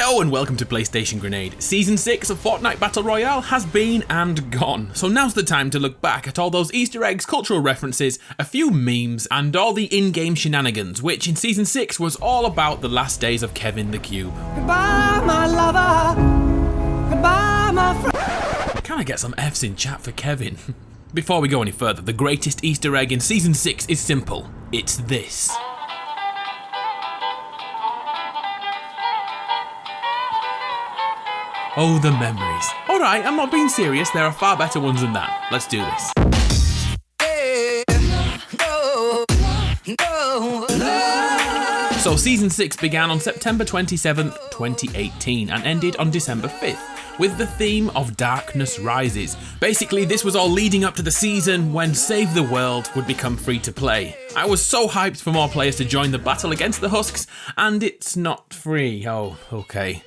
Hello and welcome to PlayStation Grenade. Season 6 of Fortnite Battle Royale has been and gone, so now's the time to look back at all those Easter eggs, cultural references, a few memes, and all the in-game shenanigans, which in Season 6 was all about the last days of Kevin the Cube. Goodbye, my lover. Goodbye, my friend. Can I get some Fs in chat for Kevin? Before we go any further, the greatest Easter egg in Season 6 is simple. It's this. Oh, the memories. Alright, I'm not being serious, there are far better ones than that. Let's do this. So Season 6 began on September 27th, 2018 and ended on December 5th with the theme of Darkness Rises. Basically, this was all leading up to the season when Save the World would become free to play. I was so hyped for more players to join the battle against the Husks, and it's not free. Oh, okay.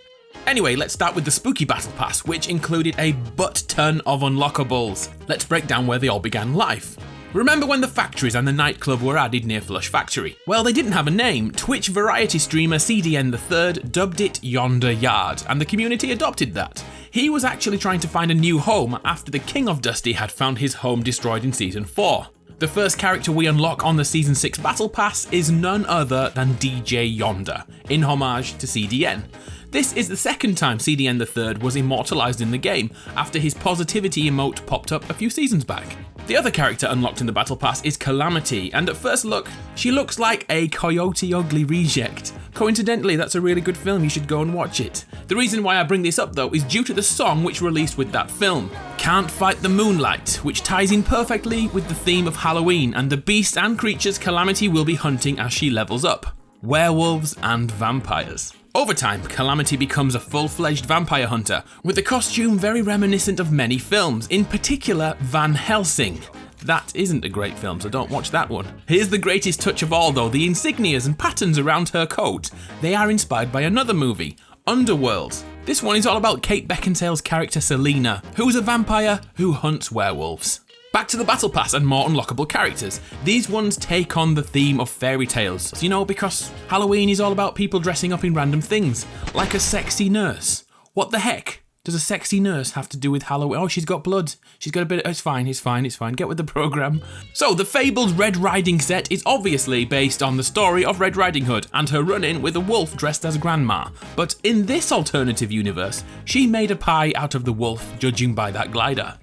Anyway, let's start with the Spooky Battle Pass, which included a butt-ton of unlockables. Let's break down where they all began life. Remember when the factories and the nightclub were added near Flush Factory? Well, they didn't have a name. Twitch variety streamer CDN III dubbed it Yonder Yard, and the community adopted that. He was actually trying to find a new home after the King of Dusty had found his home destroyed in Season 4. The first character we unlock on the Season 6 Battle Pass is none other than DJ Yonder, in homage to CDN. This is the second time CDN III was immortalised in the game, after his positivity emote popped up a few seasons back. The other character unlocked in the Battle Pass is Calamity, and at first look, she looks like a Coyote Ugly reject. Coincidentally, that's a really good film, you should go and watch it. The reason why I bring this up though is due to the song which released with that film, Can't Fight the Moonlight, which ties in perfectly with the theme of Halloween and the beasts and creatures Calamity will be hunting as she levels up. Werewolves and vampires. Over time, Calamity becomes a full-fledged vampire hunter, with a costume very reminiscent of many films, in particular Van Helsing. That isn't a great film, so don't watch that one. Here's the greatest touch of all though, the insignias and patterns around her coat. They are inspired by another movie, Underworld. This one is all about Kate Beckinsale's character Selena, who's a vampire who hunts werewolves. Back to the Battle Pass and more unlockable characters. These ones take on the theme of fairy tales, because Halloween is all about people dressing up in random things, like a sexy nurse. What the heck does a sexy nurse have to do with Halloween? Oh, she's got blood. She's got a bit of... It's fine. Get with the program. So, the fabled Red Riding set is obviously based on the story of Red Riding Hood and her run-in with a wolf dressed as Grandma. But in this alternative universe, she made a pie out of the wolf, judging by that glider.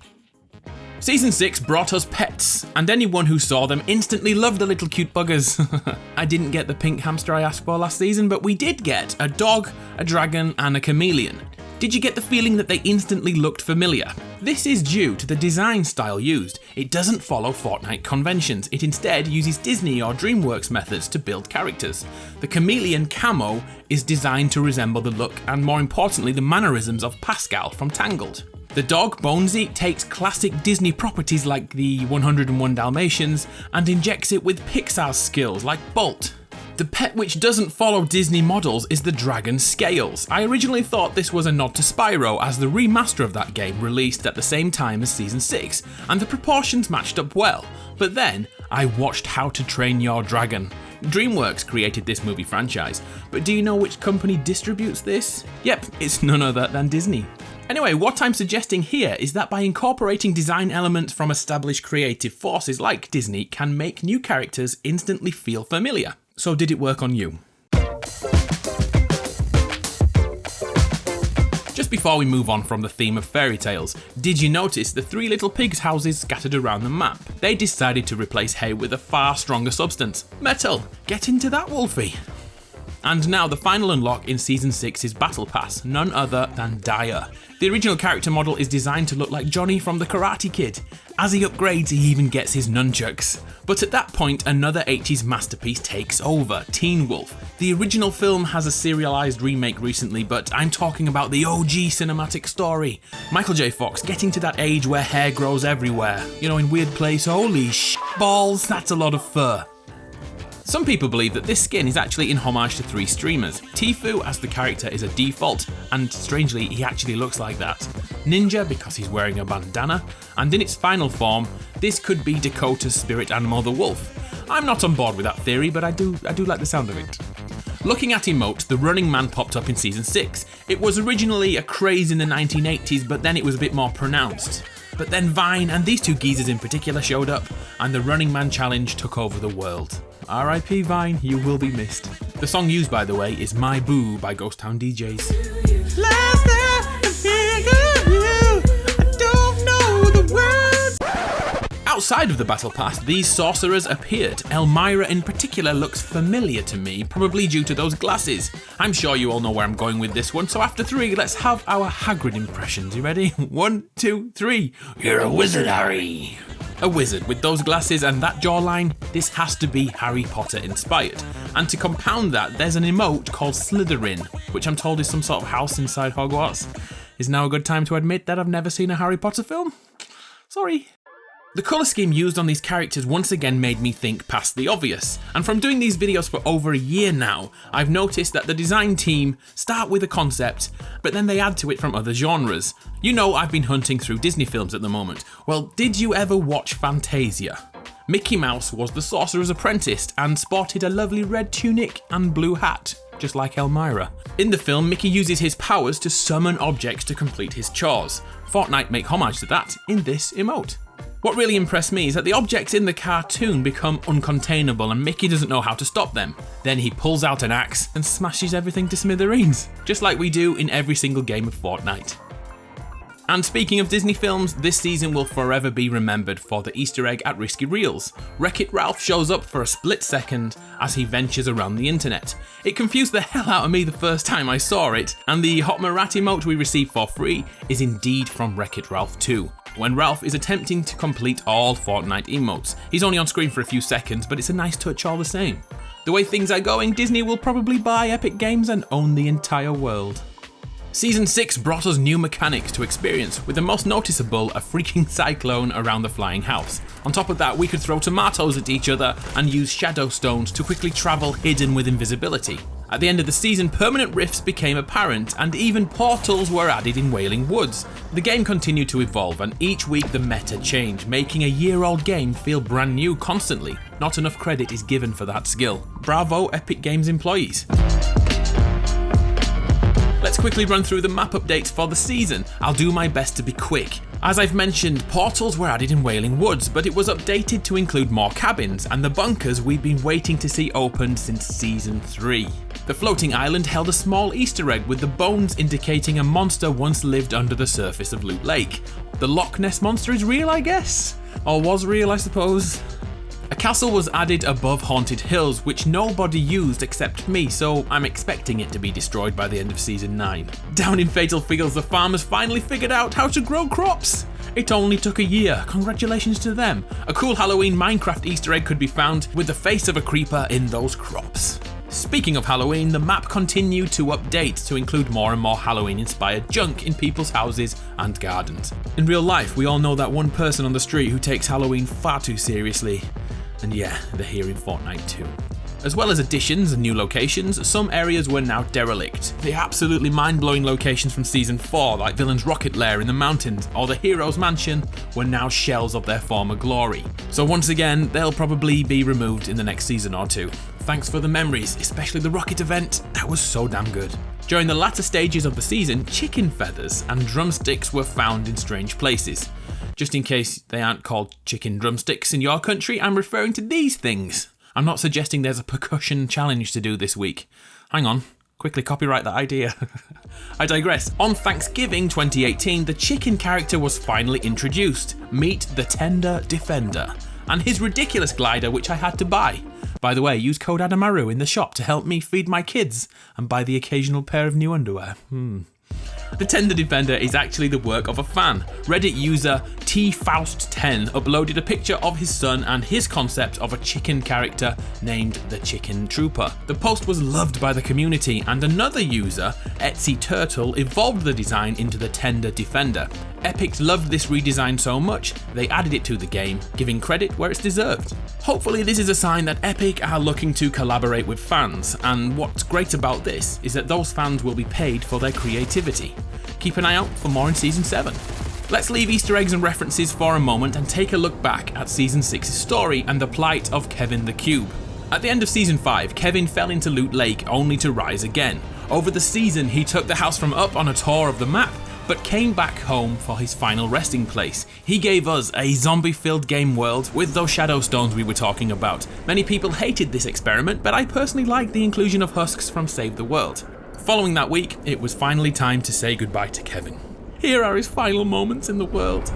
Season 6 brought us pets, and anyone who saw them instantly loved the little cute buggers. I didn't get the pink hamster I asked for last season, but we did get a dog, a dragon, and a chameleon. Did you get the feeling that they instantly looked familiar? This is due to the design style used. It doesn't follow Fortnite conventions, it instead uses Disney or DreamWorks methods to build characters. The chameleon camo is designed to resemble the look and, more importantly, the mannerisms of Pascal from Tangled. The dog, Bonesy, takes classic Disney properties like the 101 Dalmatians and injects it with Pixar's skills like Bolt. The pet which doesn't follow Disney models is the dragon Scales. I originally thought this was a nod to Spyro, as the remaster of that game released at the same time as Season 6, and the proportions matched up well. But then, I watched How to Train Your Dragon. DreamWorks created this movie franchise, but do you know which company distributes this? Yep, it's none other than Disney. Anyway, what I'm suggesting here is that by incorporating design elements from established creative forces like Disney can make new characters instantly feel familiar. So did it work on you? Just before we move on from the theme of fairy tales, did you notice the three little pigs' houses scattered around the map? They decided to replace hay with a far stronger substance, metal. Get into that, Wolfie. And now the final unlock in Season 6's Battle Pass, none other than Dyer. The original character model is designed to look like Johnny from the Karate Kid. As he upgrades, he even gets his nunchucks. But at that point, another 80s masterpiece takes over, Teen Wolf. The original film has a serialized remake recently, but I'm talking about the OG cinematic story. Michael J. Fox getting to that age where hair grows everywhere. In weird place, holy balls, that's a lot of fur. Some people believe that this skin is actually in homage to 3 streamers. Tpose, as the character, is a default, and strangely, he actually looks like that. Ninja, because he's wearing a bandana, and in its final form, this could be Dakota's spirit animal, the wolf. I'm not on board with that theory, but I do like the sound of it. Looking at emote, the running man popped up in season 6. It was originally a craze in the 1980s, but then it was a bit more pronounced. But then Vine, and these two geezers in particular, showed up, and the running man challenge took over the world. R.I.P. Vine, you will be missed. The song used, by the way, is My Boo by Ghost Town DJs. Last time I think of you, I don't know the words. Outside of the battle pass, these sorcerers appeared. Elmira in particular looks familiar to me, probably due to those glasses. I'm sure you all know where I'm going with this one, so after 3, let's have our Hagrid impressions. You ready? 1, 2, 3. You're a wizard, Harry. A wizard with those glasses and that jawline, this has to be Harry Potter inspired. And to compound that, there's an emote called Slytherin, which I'm told is some sort of house inside Hogwarts. Is now a good time to admit that I've never seen a Harry Potter film? Sorry. The colour scheme used on these characters once again made me think past the obvious, and from doing these videos for over a year now, I've noticed that the design team start with a concept, but then they add to it from other genres. You know I've been hunting through Disney films at the moment. Well, did you ever watch Fantasia? Mickey Mouse was the Sorcerer's Apprentice and sported a lovely red tunic and blue hat, just like Elmira. In the film, Mickey uses his powers to summon objects to complete his chores. Fortnite make homage to that in this emote. What really impressed me is that the objects in the cartoon become uncontainable and Mickey doesn't know how to stop them. Then he pulls out an axe and smashes everything to smithereens, just like we do in every single game of Fortnite. And speaking of Disney films, this season will forever be remembered for the Easter egg at Risky Reels. WreckIt Ralph shows up for a split second as he ventures around the internet. It confused the hell out of me the first time I saw it, and the Hot Marat emote we received for free is indeed from WreckIt Ralph 2. When Ralph is attempting to complete all Fortnite emotes. He's only on screen for a few seconds, but it's a nice touch all the same. The way things are going, Disney will probably buy Epic Games and own the entire world. Season 6 brought us new mechanics to experience, with the most noticeable a freaking cyclone around the flying house. On top of that, we could throw tomatoes at each other and use shadow stones to quickly travel hidden with invisibility. At the end of the season, permanent rifts became apparent and even portals were added in Wailing Woods. The game continued to evolve and each week the meta changed, making a year-old game feel brand new constantly. Not enough credit is given for that skill. Bravo Epic Games employees. Let's quickly run through the map updates for the season. I'll do my best to be quick. As I've mentioned, portals were added in Wailing Woods, but it was updated to include more cabins and the bunkers we've been waiting to see opened since Season 3. The floating island held a small Easter egg with the bones indicating a monster once lived under the surface of Loot Lake. The Loch Ness Monster is real, I guess? Or was real, I suppose? A castle was added above Haunted Hills, which nobody used except me, so I'm expecting it to be destroyed by the end of Season 9. Down in Fatal Fields, the farmers finally figured out how to grow crops! It only took a year, congratulations to them. A cool Halloween Minecraft Easter egg could be found with the face of a creeper in those crops. Speaking of Halloween, the map continued to update to include more and more Halloween-inspired junk in people's houses and gardens. In real life, we all know that one person on the street who takes Halloween far too seriously. And yeah, they're here in Fortnite too. As well as additions and new locations, some areas were now derelict. The absolutely mind-blowing locations from Season 4, like Villain's Rocket Lair in the mountains or the Hero's Mansion, were now shells of their former glory. So once again, they'll probably be removed in the next season or two. Thanks for the memories, especially the rocket event, that was so damn good. During the latter stages of the season, chicken feathers and drumsticks were found in strange places. Just in case they aren't called chicken drumsticks in your country, I'm referring to these things. I'm not suggesting there's a percussion challenge to do this week. Hang on, quickly copyright that idea. I digress. On Thanksgiving 2018, the chicken character was finally introduced. Meet the Tender Defender and his ridiculous glider, which I had to buy. By the way, use code Adamaru in the shop to help me feed my kids and buy the occasional pair of new underwear. The Tender Defender is actually the work of a fan. Reddit user Tpose10 uploaded a picture of his son and his concept of a chicken character named the Chicken Trooper. The post was loved by the community and another user, Etsy Turtle, evolved the design into the Tender Defender. Epic loved this redesign so much, they added it to the game, giving credit where it's deserved. Hopefully this is a sign that Epic are looking to collaborate with fans, and what's great about this is that those fans will be paid for their creativity. Keep an eye out for more in Season 7. Let's leave Easter eggs and references for a moment and take a look back at Season 6's story and the plight of Kevin the Cube. At the end of Season 5, Kevin fell into Loot Lake only to rise again. Over the season, he took the house from up on a tour of the map, but came back home for his final resting place. He gave us a zombie-filled game world with those shadow stones we were talking about. Many people hated this experiment, but I personally liked the inclusion of husks from Save the World. Following that week, it was finally time to say goodbye to Kevin. Here are his final moments in the world.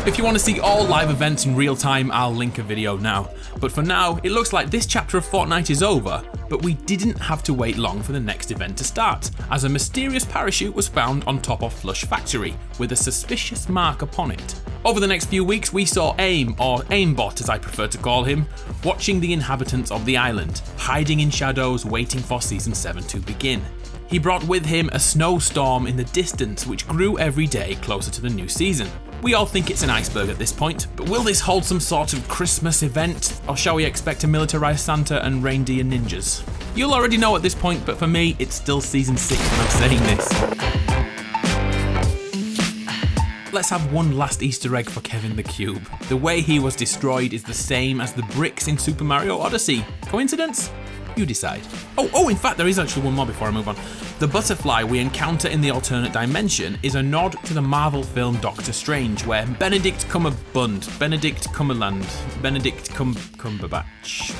If you want to see all live events in real time, I'll link a video now. But for now, it looks like this chapter of Fortnite is over, but we didn't have to wait long for the next event to start, as a mysterious parachute was found on top of Flush Factory, with a suspicious mark upon it. Over the next few weeks, we saw Aim, or Aimbot as I prefer to call him, watching the inhabitants of the island, hiding in shadows waiting for Season 7 to begin. He brought with him a snowstorm in the distance which grew every day closer to the new season. We all think it's an iceberg at this point, but will this hold some sort of Christmas event, or shall we expect a militarized Santa and reindeer ninjas? You'll already know at this point, but for me, it's still Season 6 when I'm saying this. Let's have one last Easter egg for Kevin the Cube. The way he was destroyed is the same as the bricks in Super Mario Odyssey. Coincidence? You decide. In fact, there is actually one more before I move on. The butterfly we encounter in the alternate dimension is a nod to the Marvel film Doctor Strange, where Benedict Cumberbatch,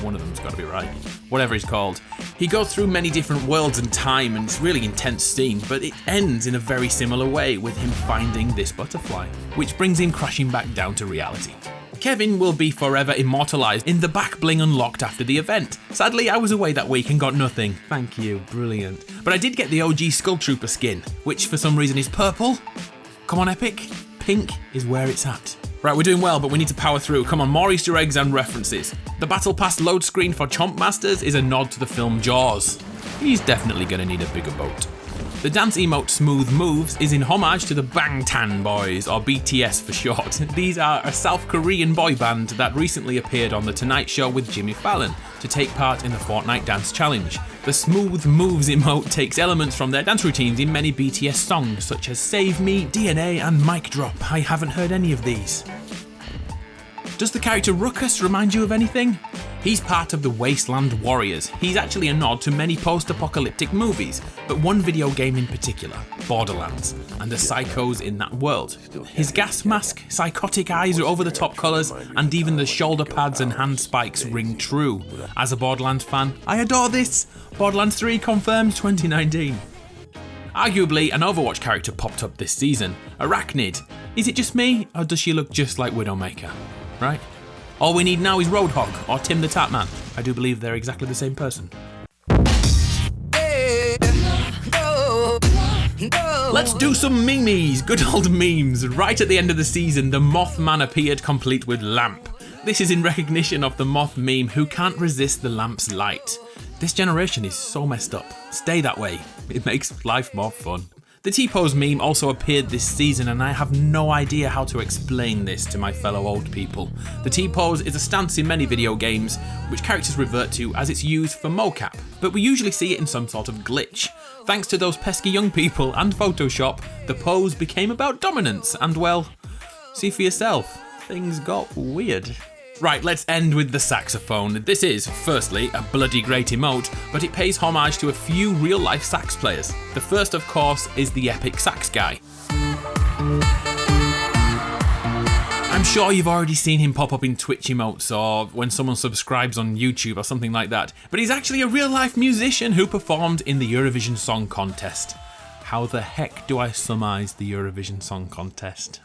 one of them's got to be right, whatever he's called. He goes through many different worlds and time, and it's a really intense scene, but it ends in a very similar way with him finding this butterfly, which brings him crashing back down to reality. Kevin will be forever immortalised in the back bling unlocked after the event. Sadly, I was away that week and got nothing. Thank you, brilliant. But I did get the OG Skull Trooper skin, which for some reason is purple. Come on, Epic. Pink is where it's at. Right, we're doing well, but we need to power through. Come on, more Easter eggs and references. The Battle Pass load screen for Chomp Masters is a nod to the film Jaws. He's definitely going to need a bigger boat. The dance emote Smooth Moves is in homage to the Bangtan Boys, or BTS for short. These are a South Korean boy band that recently appeared on The Tonight Show with Jimmy Fallon to take part in the Fortnite Dance Challenge. The Smooth Moves emote takes elements from their dance routines in many BTS songs, such as Save Me, DNA, and Mic Drop. I haven't heard any of these. Does the character Ruckus remind you of anything? He's part of the Wasteland Warriors. He's actually a nod to many post-apocalyptic movies, but one video game in particular, Borderlands, and the psychos in that world. His gas mask, psychotic eyes, over-the-top colours, and even the shoulder pads and hand spikes ring true. As a Borderlands fan, I adore this! Borderlands 3 confirmed 2019. Arguably, an Overwatch character popped up this season, Arachnid. Is it just me, or does she look just like Widowmaker? Right? All we need now is Roadhog or Tim the Tatman. I do believe they're exactly the same person. Let's do some memes, good old memes. Right at the end of the season, the Mothman appeared complete with lamp. This is in recognition of the moth meme who can't resist the lamp's light. This generation is so messed up. Stay that way. It makes life more fun. The Tpose meme also appeared this season, and I have no idea how to explain this to my fellow old people. The Tpose is a stance in many video games, which characters revert to as it's used for mocap, but we usually see it in some sort of glitch. Thanks to those pesky young people and Photoshop, the pose became about dominance, and well, see for yourself, things got weird. Right, let's end with the saxophone. This is, firstly, a bloody great emote, but it pays homage to a few real-life sax players. The first, of course, is the epic sax guy. I'm sure you've already seen him pop up in Twitch emotes or when someone subscribes on YouTube or something like that, but he's actually a real-life musician who performed in the Eurovision Song Contest. How the heck do I surmise the Eurovision Song Contest?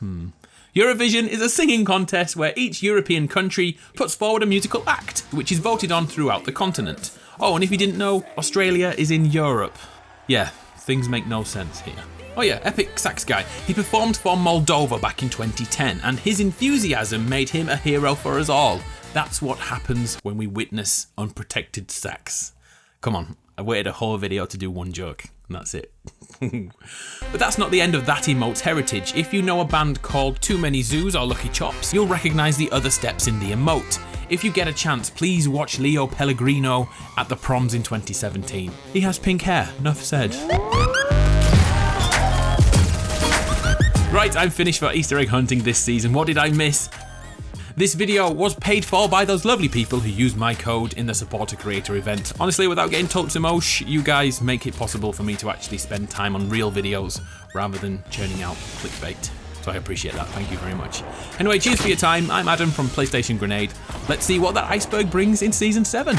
Eurovision is a singing contest where each European country puts forward a musical act, which is voted on throughout the continent. Oh, and if you didn't know, Australia is in Europe. Yeah, things make no sense here. Oh yeah, epic sax guy. He performed for Moldova back in 2010, and his enthusiasm made him a hero for us all. That's what happens when we witness unprotected sax. Come on, I waited a whole video to do one joke, and that's it. But that's not the end of that emote's heritage. If you know a band called Too Many Zoos or Lucky Chops, you'll recognise the other steps in the emote. If you get a chance, please watch Leo Pellegrino at the proms in 2017. He has pink hair, enough said. Right, I'm finished for Easter egg hunting this season. What did I miss? This video was paid for by those lovely people who used my code in the Supporter Creator event. Honestly, without getting totes emosh, you guys make it possible for me to actually spend time on real videos rather than churning out clickbait. So I appreciate that, thank you very much. Anyway, cheers for your time. I'm Adam from PlayStation Grenade. Let's see what that iceberg brings in Season 7.